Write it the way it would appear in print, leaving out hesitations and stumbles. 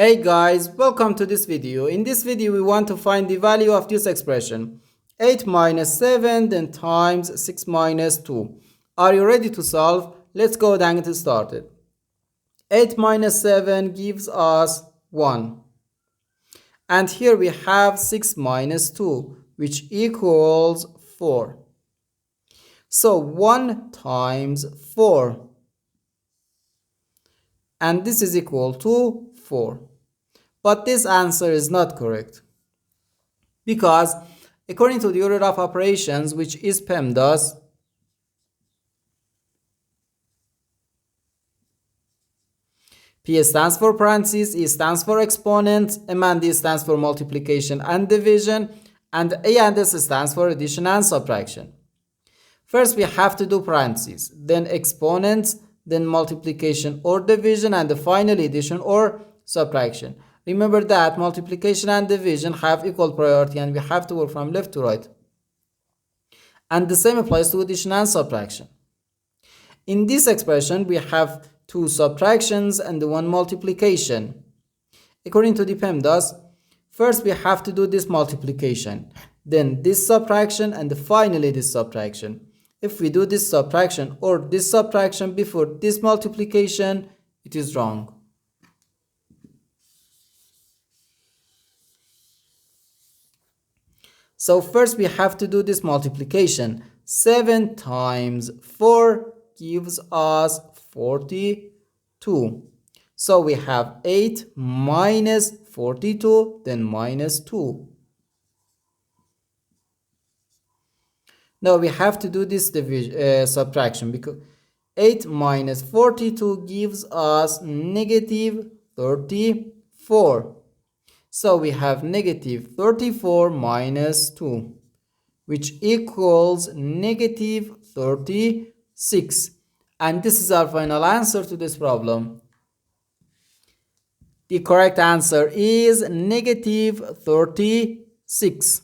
Hey guys, welcome to this video. In this video we want to find the value of this expression 8 minus 7 then times 6 minus 2. Are you ready to solve? Let's go down and get started. 8 minus 7 gives us 1. And here we have 6 minus 2 which equals 4. So 1 times 4. And this is equal to 4. But this answer is not correct because according to the order of operations, which is PEMDAS, P stands for parentheses, E stands for exponents, M and D stands for multiplication and division, and A and S stands for addition and subtraction. First we have to do parentheses, then exponents, then multiplication or division, and finally addition or subtraction. Remember that multiplication and division have equal priority and we have to work from left to right. And the same applies to addition and subtraction. In this expression, we have two subtractions and one multiplication. According to the PEMDAS, first we have to do this multiplication, then this subtraction, and finally this subtraction. If we do this subtraction or this subtraction before this multiplication, it is wrong. So first we have to do this multiplication. 7 times 4 gives us 42. So we have 8 minus 42, then minus 2. Now we have to do this subtraction because 8 minus 42 gives us negative 34. So we have negative 34 minus 2, which equals negative 36. And this is our final answer to this problem. The correct answer is negative 36.